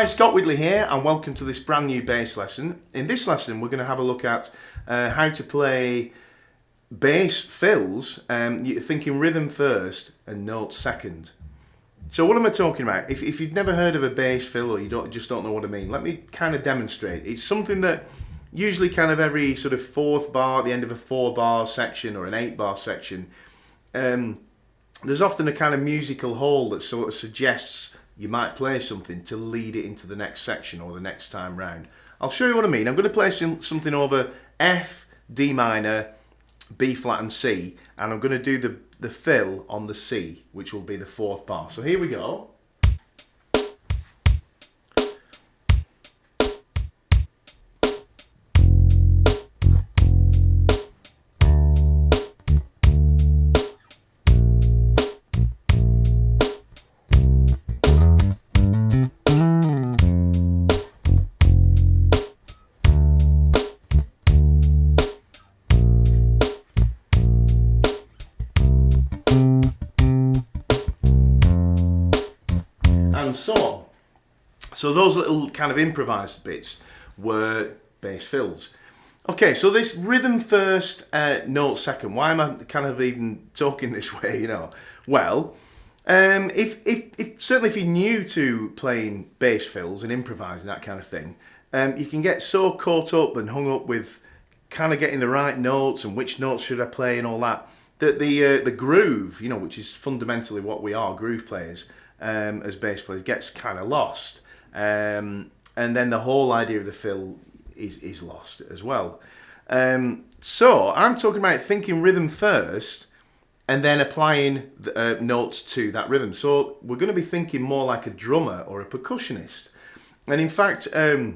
Hi, Scott Whitley here, and welcome to this brand new bass lesson. In this lesson, we're going to have a look at how to play bass fills, thinking rhythm first and notes second. So what am I talking about? If you've never heard of a bass fill or you just don't know what I mean, let me kind of demonstrate. It's something that usually kind of every sort of fourth bar at the end of a 4-bar section or an 8-bar section, there's often a kind of musical hole that sort of suggests you might play something to lead it into the next section or the next time round. I'll show you what I mean. I'm going to play something over F, D minor, B flat and C, and I'm going to do the fill on the C, which will be the 4th bar. So here we go. And so on. So those little kind of improvised bits were bass fills. Okay, so this rhythm first, note second. Why am I kind of even talking this way, you know? Well, if certainly if you're new to playing bass fills and improvising, that kind of thing, you can get so caught up and hung up with kind of getting the right notes and which notes should I play and all that, that the groove, you know, which is fundamentally what we are, groove players, as bass players, gets kind of lost, and then the whole idea of the fill is lost as well. So I'm talking about thinking rhythm first and then applying the, notes to that rhythm. So we're going to be thinking more like a drummer or a percussionist. And in fact, I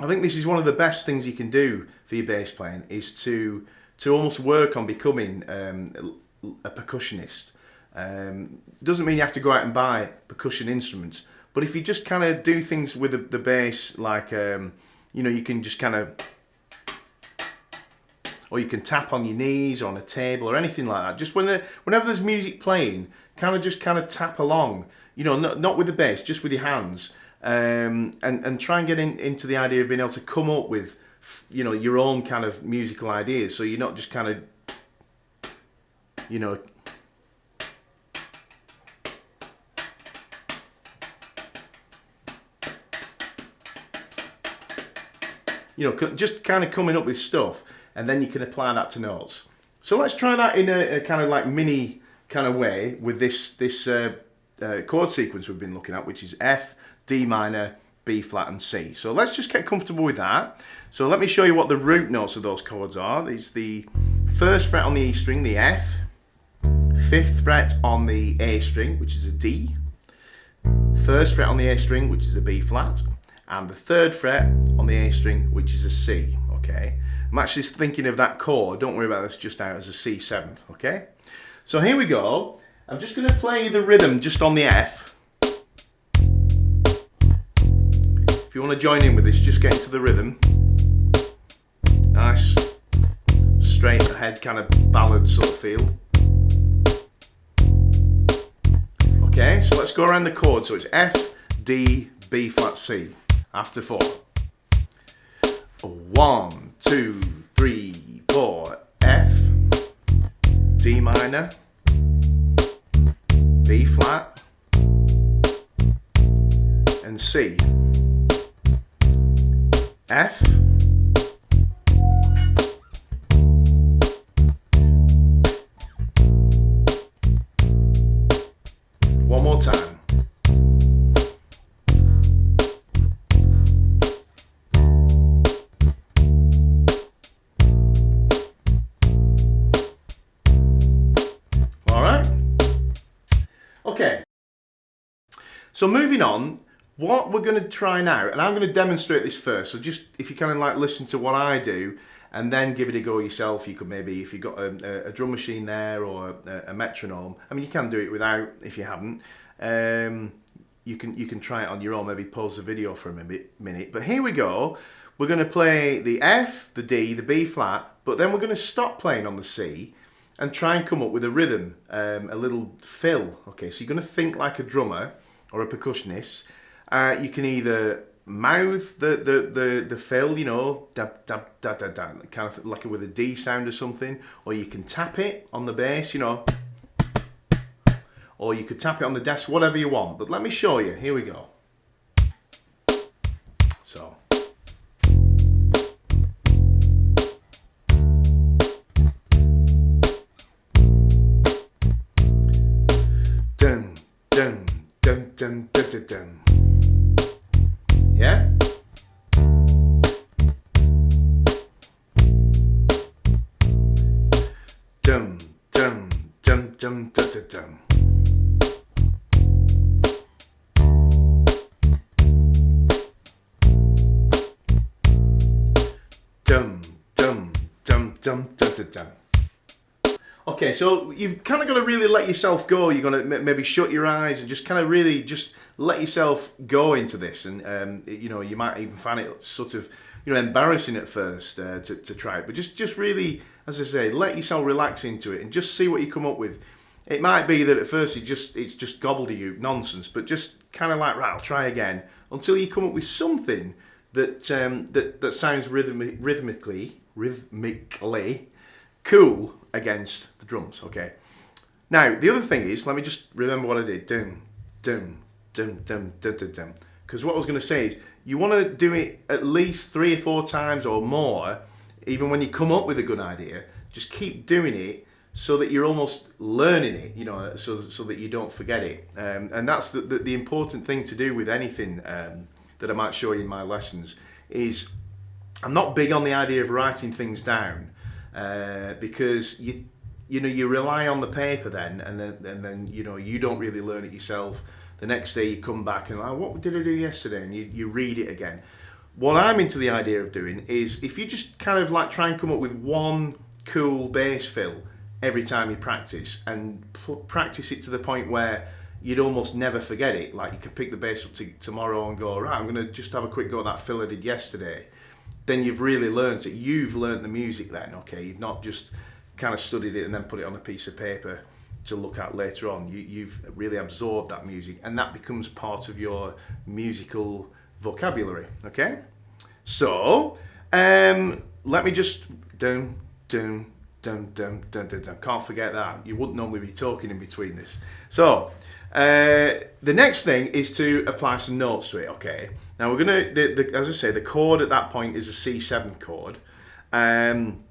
think this is one of the best things you can do for your bass playing, is to almost work on becoming a percussionist. Doesn't mean you have to go out and buy percussion instruments, but if you just kind of do things with the bass, like you know, you can just kind of, or you can tap on your knees or on a table or anything like that. Just whenever there's music playing, kind of tap along, you know, not with the bass, just with your hands, and try and get into the idea of being able to come up with, you know, your own kind of musical ideas. So you're not just kind of, you know, just kind of coming up with stuff, and then you can apply that to notes. So let's try that in a kind of like mini kind of way with this chord sequence we've been looking at, which is F, D minor, B flat and C. So let's just get comfortable with that. So let me show you what the root notes of those chords are. It's the 1st fret on the E string, the F, 5th fret on the A string, which is a D, 1st fret on the A string, which is a B flat, and the 3rd fret on the A string, which is a C. Okay, I'm actually thinking of that chord, don't worry about this, just out as a C7th. Okay, so here we go. I'm just going to play the rhythm just on the F. If you want to join in with this, just get into the rhythm. Nice straight ahead kind of ballad sort of feel. Okay, so let's go around the chord. So it's F, D, B flat, C. After 4. 1, 2, 3, 4. F, D minor, B flat, and C. F, one more time. Okay, so moving on, what we're going to try now, and I'm going to demonstrate this first, so just if you kind of like listen to what I do and then give it a go yourself. You could maybe, if you've got a drum machine there or a metronome, I mean you can do it without if you haven't, you can try it on your own, maybe pause the video for a minute, but here we go. We're going to play the F, the D, the B flat, but then we're going to stop playing on the C and try and come up with a rhythm, a little fill. Okay, so you're going to think like a drummer or a percussionist, You can either mouth the fill, you know, da da da da da, kind of like with a D sound or something, or you can tap it on the bass, you know, or you could tap it on the desk, whatever you want. But let me show you. Here we go. So. Dun dun dun dun dun dun dun. Yeah? Dum dum dum dum dum dum dum. Dum dum dum dum dum dum dum. Okay, so you've kind of got to really let yourself go. You're going to maybe shut your eyes and just kind of really just let yourself go into this. And, you know, you might even find it sort of, you know, embarrassing at first to try it. But just really, as I say, let yourself relax into it and just see what you come up with. It might be that at first it's just gobbledygook nonsense, but just kind of like, right, I'll try again until you come up with something that sounds rhythmically cool against the drums. Okay. Now the other thing is, let me just remember what I did. Dum dum dum dum dum dum dum. Because what I was going to say is, you want to do it at least 3 or 4 times or more, even when you come up with a good idea. Just keep doing it so that you're almost learning it, you know, so that you don't forget it. And that's the important thing to do with anything that I might show you in my lessons. Is I'm not big on the idea of writing things down. Because you know you rely on the paper then, and then you know you don't really learn it yourself. The next day you come back and what did I do yesterday, and you read it again. What I'm into the idea of doing is, if you just kind of like try and come up with one cool bass fill every time you practice, and practice it to the point where you'd almost never forget it. Like you can pick the bass up tomorrow and go, right, I'm going to just have a quick go at that fill I did yesterday. Then you've really learnt it. You've learnt the music then, okay? You've not just kind of studied it and then put it on a piece of paper to look at later on. You've really absorbed that music, and that becomes part of your musical vocabulary, okay? So, let me just... Dum, dum, dum, dum, dum, dum, dum. Can't forget that. You wouldn't normally be talking in between this. So, the next thing is to apply some notes to it, okay? Now we're going to, as I say, the chord at that point is a C7 chord. And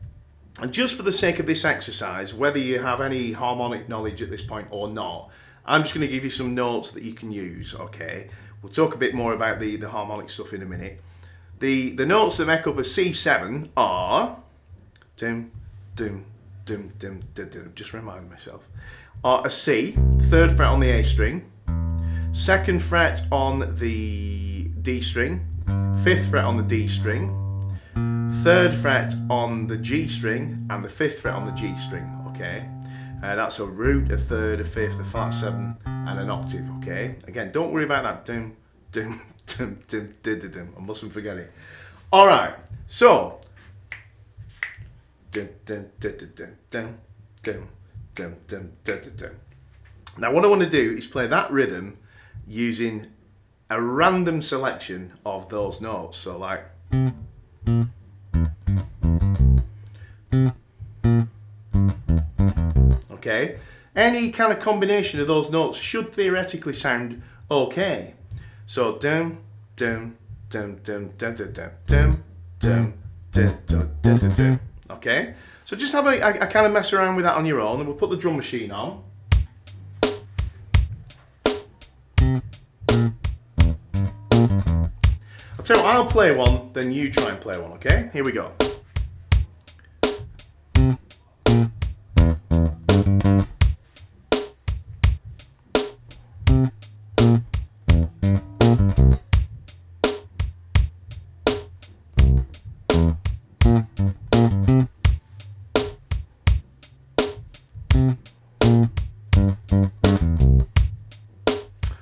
just for the sake of this exercise, whether you have any harmonic knowledge at this point or not, I'm just going to give you some notes that you can use, okay? We'll talk a bit more about the harmonic stuff in a minute. The notes that make up a C7 are, dum, dum, dum, dum, dum, dum, just remind myself, are a C, 3rd fret on the A string, 2nd fret on the D string, 5th fret on the D string, 3rd fret on the G string, and the 5th fret on the G string, okay? That's a root, a 3rd, a 5th, a flat 7, and an octave, okay? Again, don't worry about that. Dum, dum, dum, dum, dum, dum, dum. I mustn't forget it. All right, so. Dum, dum, dum, dum, dum, dum, dum, dum, dum, dum. Now, what I want to do is play that rhythm using a random selection of those notes. So like, okay, any kind of combination of those notes should theoretically sound okay. So dum dum dum dum dum dum dum dum dum dum dum dum dum. Okay, so just have a kind of mess around with that on your own, and we'll put the drum machine on. I'll tell you what, I'll play one, then you try and play one, okay? Here we go.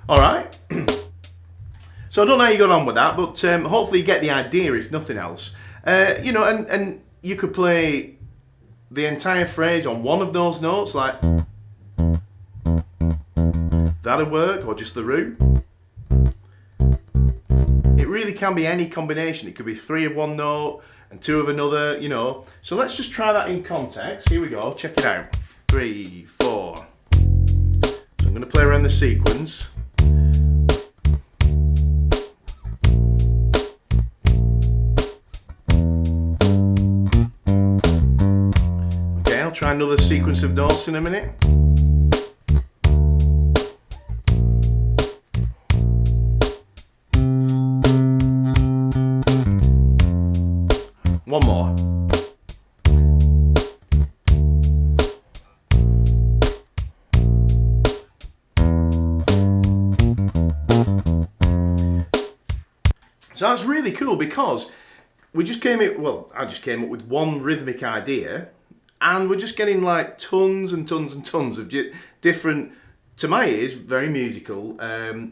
All right. So I don't know how you got on with that, but hopefully you get the idea, if nothing else. You know, and you could play the entire phrase on one of those notes, like that'll work, or just the root. It really can be any combination. It could be 3 of one note and 2 of another, you know. So let's just try that in context. Here we go, check it out. 3, 4. So I'm going to play around the sequence. Okay, I'll try another sequence of notes in a minute. One more. So that's really cool because we just came up, well, I just came up with one rhythmic idea and we're just getting like tons and tons and tons of different, to my ears, very musical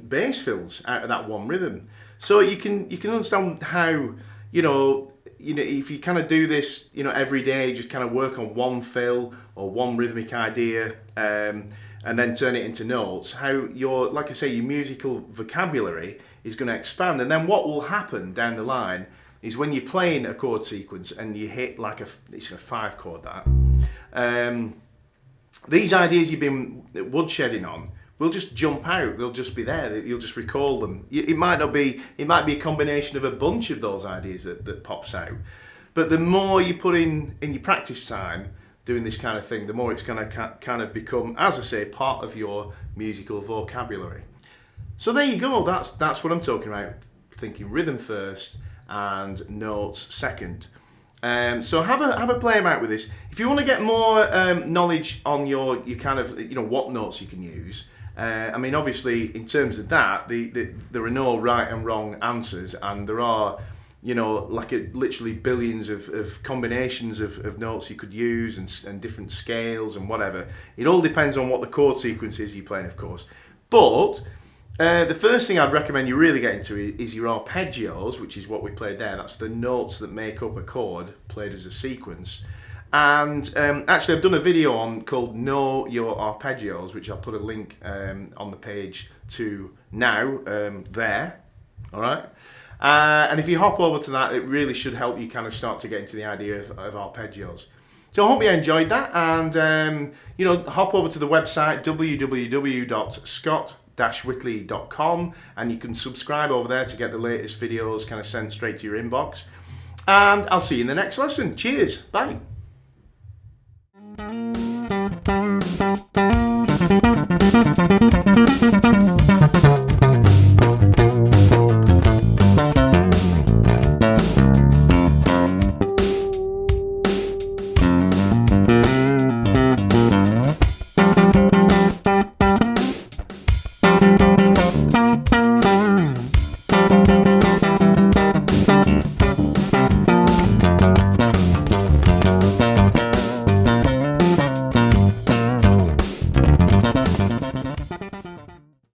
bass fills out of that one rhythm. So you can understand how, you know, if you kind of do this, you know, every day, just kind of work on one fill or one rhythmic idea, and then turn it into notes, how your, like I say, your musical vocabulary is going to expand. And then what will happen down the line is when you're playing a chord sequence and you hit like it's a 5 chord that, these ideas you've been woodshedding on will just jump out. They'll just be there. You'll just recall them. It might not be. It might be a combination of a bunch of those ideas that pops out. But the more you put in your practice time doing this kind of thing, the more it's going to kind of become, as I say, part of your musical vocabulary. So there you go. That's what I'm talking about. Thinking rhythm first and notes second. So have a play about with this. If you want to get more knowledge on your kind of, you know, what notes you can use. I mean, obviously, in terms of that, there are no right and wrong answers, and there are, you know, like literally billions of combinations of notes you could use and different scales and whatever. It all depends on what the chord sequence is you're playing, of course. But the first thing I'd recommend you really get into is your arpeggios, which is what we played there. That's the notes that make up a chord played as a sequence. And actually, I've done a video called Know Your Arpeggios, which I'll put a link on the page to now there. All right. And if you hop over to that, it really should help you kind of start to get into the idea of arpeggios. So I hope you enjoyed that, and you know, hop over to the website www.scott-whitley.com, and you can subscribe over there to get the latest videos kind of sent straight to your inbox. And I'll see you in the next lesson. Cheers. Bye.